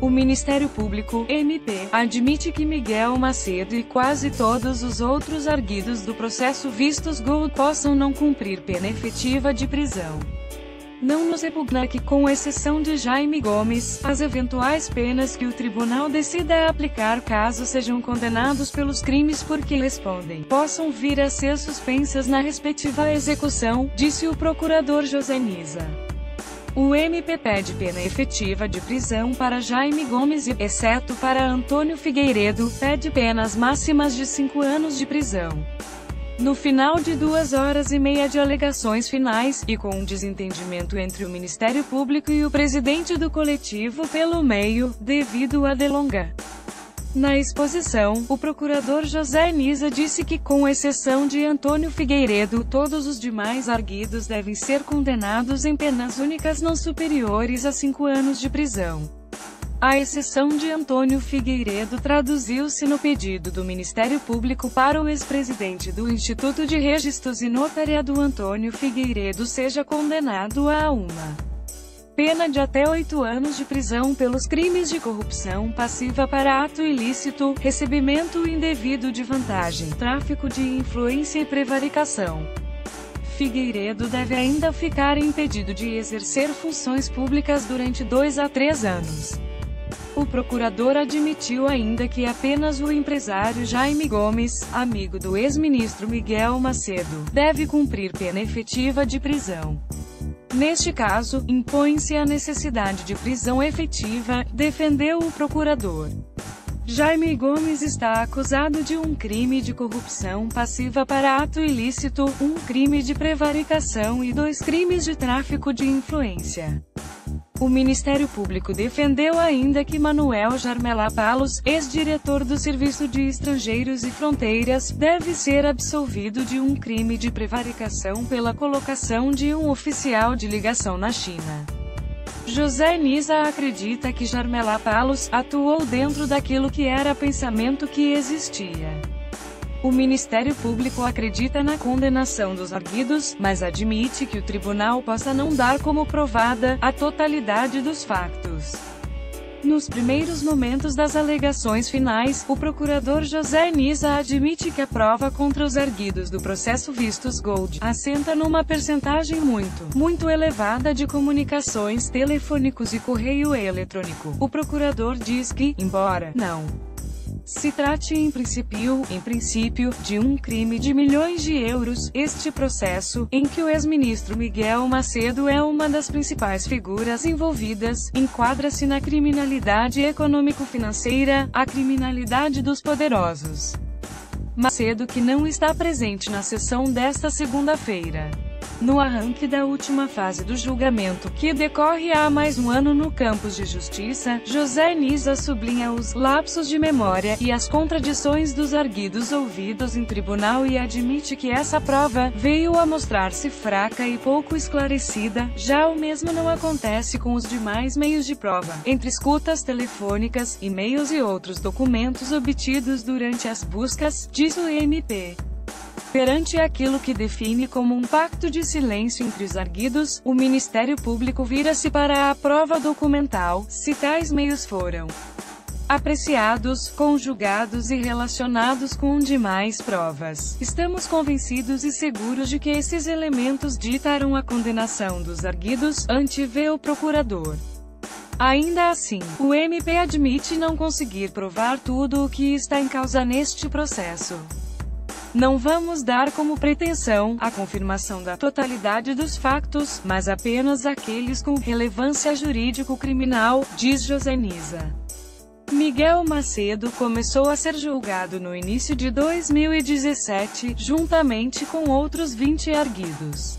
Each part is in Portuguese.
O Ministério Público, MP, admite que Miguel Macedo e quase todos os outros arguidos do processo vistos Gold possam não cumprir pena efetiva de prisão. Não nos repugna que, com exceção de Jaime Gomes, as eventuais penas que o tribunal decida aplicar caso sejam condenados pelos crimes por que respondem, possam vir a ser suspensas na respectiva execução, disse o procurador José Nisa. O MP pede pena efetiva de prisão para Jaime Gomes e, exceto para Antônio Figueiredo, pede penas máximas de 5 anos de prisão. No final de 2 horas e meia de alegações finais, e com um desentendimento entre o Ministério Público e o presidente do coletivo pelo meio, devido à delonga. Na exposição, o procurador José Nisa disse que, com exceção de Antônio Figueiredo, todos os demais arguidos devem ser condenados em penas únicas não superiores a 5 anos de prisão. A exceção de Antônio Figueiredo traduziu-se no pedido do Ministério Público para o ex-presidente do Instituto de Registros e Notariado Antônio Figueiredo seja condenado a uma pena de até 8 anos de prisão pelos crimes de corrupção passiva para ato ilícito, recebimento indevido de vantagem, tráfico de influência e prevaricação. Figueiredo deve ainda ficar impedido de exercer funções públicas durante 2 a 3 anos. O procurador admitiu ainda que apenas o empresário Jaime Gomes, amigo do ex-ministro Miguel Macedo, deve cumprir pena efetiva de prisão. Neste caso, impõe-se a necessidade de prisão efetiva, defendeu o procurador. Jaime Gomes está acusado de um crime de corrupção passiva para ato ilícito, um crime de prevaricação e 2 crimes de tráfico de influência. O Ministério Público defendeu ainda que Manuel Jarmela Palos, ex-diretor do Serviço de Estrangeiros e Fronteiras, deve ser absolvido de um crime de prevaricação pela colocação de um oficial de ligação na China. José Nisa acredita que Jarmela Palos atuou dentro daquilo que era pensamento que existia. O Ministério Público acredita na condenação dos arguidos, mas admite que o tribunal possa não dar como provada a totalidade dos factos. Nos primeiros momentos das alegações finais, o procurador José Nisa admite que a prova contra os arguidos do processo vistos Gold assenta numa percentagem muito elevada de comunicações telefônicos e correio eletrônico. O procurador diz que, embora não se trate em princípio, de um crime de milhões de euros, este processo, em que o ex-ministro Miguel Macedo é uma das principais figuras envolvidas, enquadra-se na criminalidade econômico-financeira, a criminalidade dos poderosos. Macedo, que não está presente na sessão desta segunda-feira. No arranque da última fase do julgamento, que decorre há mais um ano no Campos de Justiça, José Nisa sublinha os lapsos de memória e as contradições dos arguidos ouvidos em tribunal e admite que essa prova veio a mostrar-se fraca e pouco esclarecida. Já o mesmo não acontece com os demais meios de prova, entre escutas telefônicas, e-mails e outros documentos obtidos durante as buscas, diz o MP. Perante aquilo que define como um pacto de silêncio entre os arguidos, o Ministério Público vira-se para a prova documental, se tais meios foram apreciados, conjugados e relacionados com demais provas. Estamos convencidos e seguros de que esses elementos ditaram a condenação dos arguidos, antevê o procurador. Ainda assim, o MP admite não conseguir provar tudo o que está em causa neste processo. Não vamos dar como pretensão a confirmação da totalidade dos factos, mas apenas aqueles com relevância jurídico-criminal, diz José Nisa. Miguel Macedo começou a ser julgado no início de 2017, juntamente com outros 20 arguidos.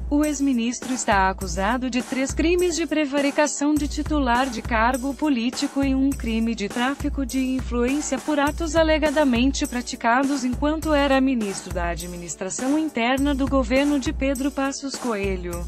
O ex-ministro está acusado de 3 crimes de prevaricação de titular de cargo político e um crime de tráfico de influência por atos alegadamente praticados enquanto era ministro da Administração Interna do governo de Pedro Passos Coelho.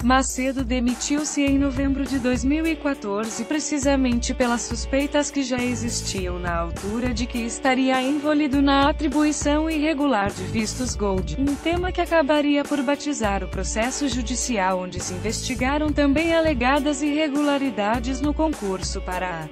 Macedo demitiu-se em novembro de 2014 precisamente pelas suspeitas que já existiam na altura de que estaria envolvido na atribuição irregular de vistos Gold, um tema que acabaria por batizar o processo judicial onde se investigaram também alegadas irregularidades no concurso para a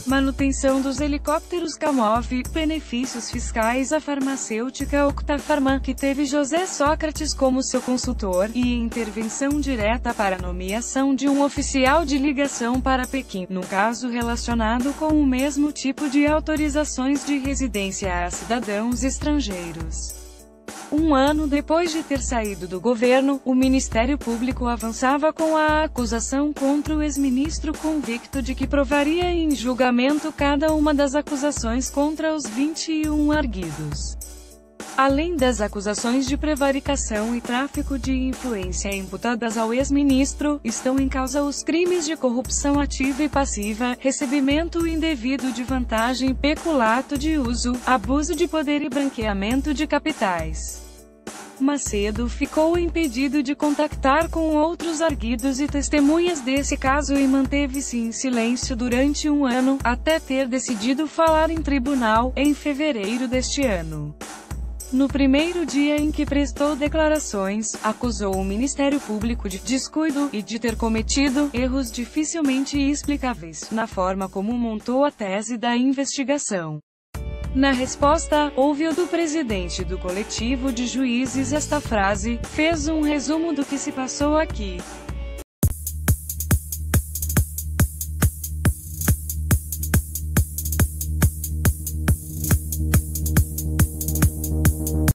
manutenção dos helicópteros Kamov, benefícios fiscais à farmacêutica Octafarma, que teve José Sócrates como seu consultor, e intervenção direta para a nomeação de um oficial de ligação para Pequim, num caso relacionado com o mesmo tipo de autorizações de residência a cidadãos estrangeiros. Um ano depois de ter saído do governo, o Ministério Público avançava com a acusação contra o ex-ministro convicto de que provaria em julgamento cada uma das acusações contra os 21 arguidos. Além das acusações de prevaricação e tráfico de influência imputadas ao ex-ministro, estão em causa os crimes de corrupção ativa e passiva, recebimento indevido de vantagem, peculato de uso, abuso de poder e branqueamento de capitais. Macedo ficou impedido de contactar com outros arguidos e testemunhas desse caso e manteve-se em silêncio durante um ano, até ter decidido falar em tribunal, em fevereiro deste ano. No primeiro dia em que prestou declarações, acusou o Ministério Público de descuido e de ter cometido erros dificilmente explicáveis na forma como montou a tese da investigação. Na resposta, ouviu do presidente do coletivo de juízes esta frase: "Fez um resumo do que se passou aqui.